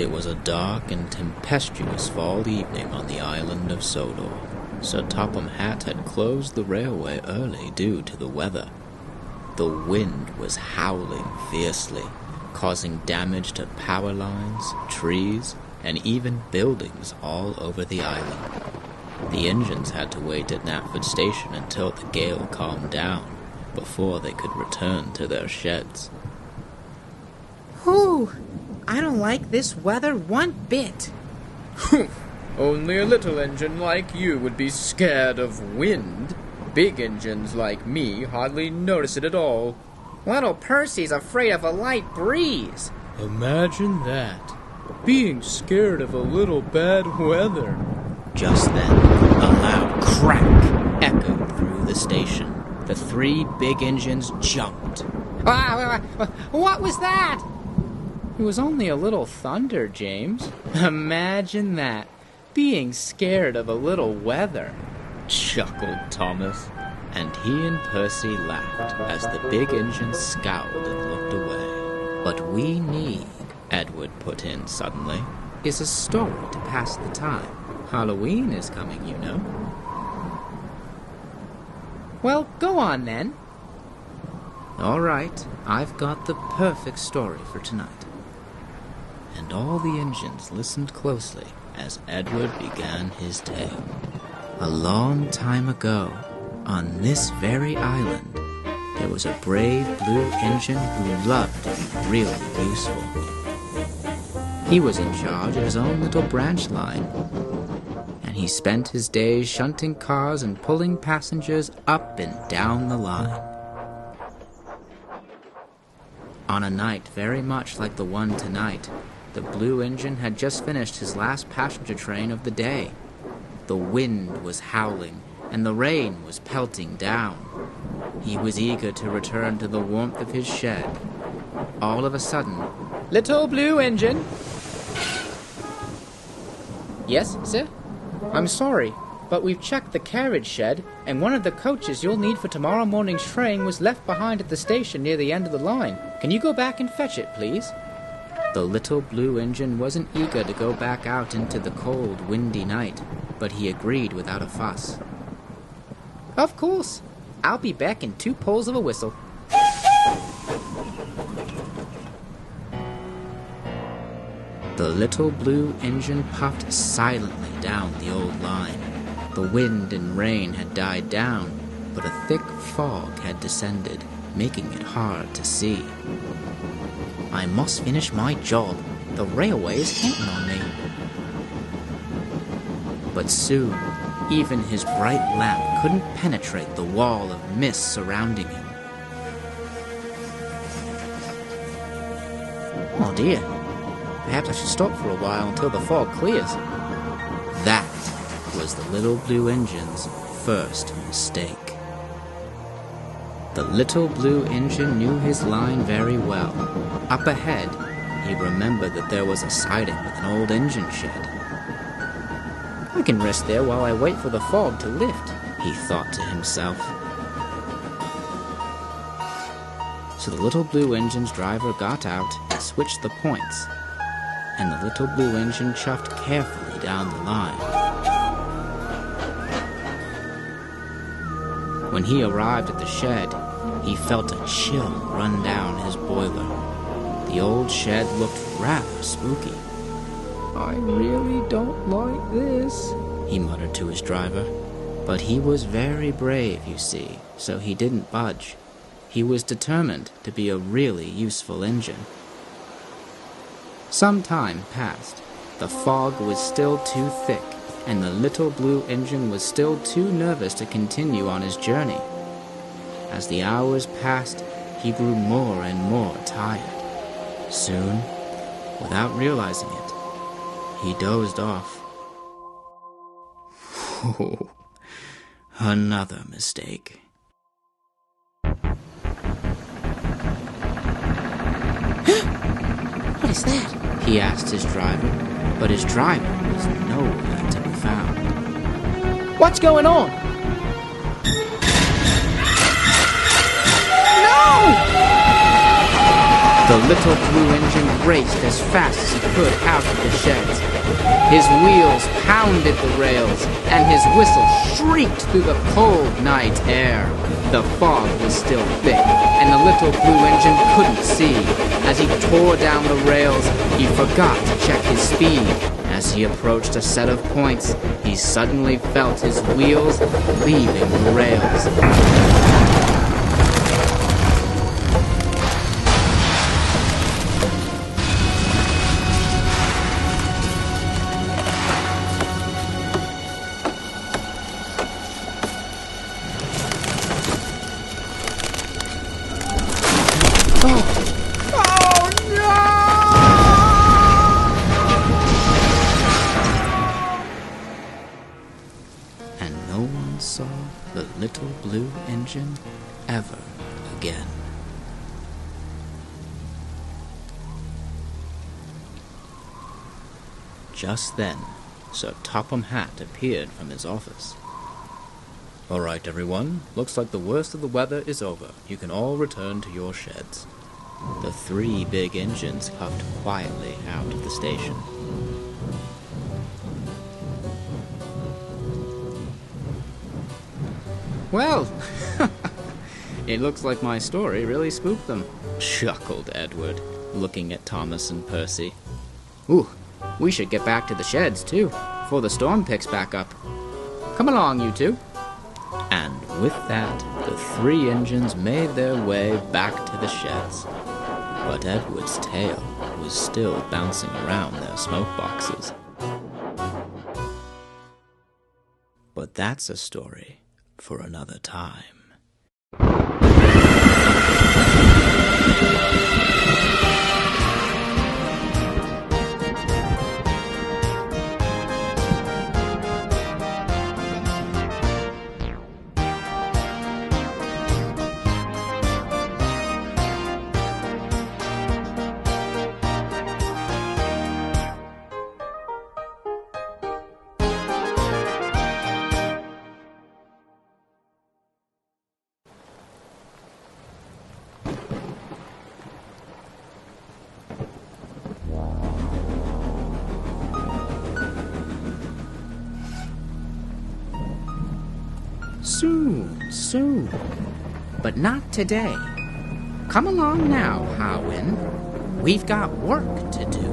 It was a dark and tempestuous fall evening on the island of Sodor. Sir Topham Hatt had closed the railway early due to the weather. The wind was howling fiercely, causing damage to power lines, trees, and even buildings all over the island. The engines had to wait at Knapford Station until the gale calmed down before they could return to their sheds. Whew! I don't like this weather one bit. Only a little engine like you would be scared of wind. Big engines like me hardly notice it at all. Little Percy's afraid of a light breeze. Imagine that. Being scared of a little bad weather. Just then, a loud crack echoed through the station. The three big engines jumped. What was that? It was only a little thunder, James. Imagine that. Being scared of a little weather, chuckled Thomas, and he and Percy laughed as the big engine scowled and looked away. But we need, Edward put in suddenly, is a story to pass the time. Halloween is coming, you know. Well, go on then. All right, I've got the perfect story for tonight. And all the engines listened closely as Edward began his tale. A long time ago, on this very island, there was a brave blue engine who loved to be really useful. He was in charge of his own little branch line, and he spent his days shunting cars and pulling passengers up and down the line. On a night very much like the one tonight, the blue engine had just finished his last passenger train of the day. The wind was howling, and the rain was pelting down. He was eager to return to the warmth of his shed. All of a sudden, little blue engine. Yes, sir? I'm sorry, but we've checked the carriage shed, and one of the coaches you'll need for tomorrow morning's train was left behind at the station near the end of the line. Can you go back and fetch it, please? The little blue engine wasn't eager to go back out into the cold, windy night, but he agreed without a fuss. Of course. I'll be back in 2 pulls of a whistle. The little blue engine puffed silently down the old line. The wind and rain had died down, but a thick fog had descended, making it hard to see. I must finish my job. The railway is counting on me. But soon, even his bright lamp couldn't penetrate the wall of mist surrounding him. Oh dear. Perhaps I should stop for a while until the fog clears. That was the little blue engine's first mistake. The little blue engine knew his line very well. Up ahead, he remembered that there was a siding with an old engine shed. I can rest there while I wait for the fog to lift, he thought to himself. So the little blue engine's driver got out and switched the points, and the little blue engine chuffed carefully down the line. When he arrived at the shed, he felt a chill run down his boiler. The old shed looked rather spooky. I really don't like this, he muttered to his driver. But he was very brave, you see, so he didn't budge. He was determined to be a really useful engine. Some time passed. The fog was still too thick, and the little blue engine was still too nervous to continue on his journey. As the hours passed, he grew more and more tired. Soon, without realizing it, he dozed off. Oh, another mistake. What is that? He asked his driver, but his driver was nowhere to be found. What's going on? No! The little blue engine raced as fast as he could out of the sheds. His wheels pounded the rails, and his whistle shrieked through the cold night air. The fog was still thick, and the little blue engine couldn't see. As he tore down the rails, he forgot to check his speed. As he approached a set of points, he suddenly felt his wheels leaving the rails. Saw the little blue engine ever again. Just then, Sir Topham Hatt appeared from his office. All right, everyone. Looks like the worst of the weather is over. You can all return to your sheds. The three big engines puffed quietly out of the station. Well, it looks like my story really spooked them, chuckled Edward, looking at Thomas and Percy. Ooh, we should get back to the sheds, too, before the storm picks back up. Come along, you two. And with that, the three engines made their way back to the sheds. But Edward's tail was still bouncing around their smoke boxes. But that's a story for another time. Soon. But not today. Come along now, Hawin. We've got work to do.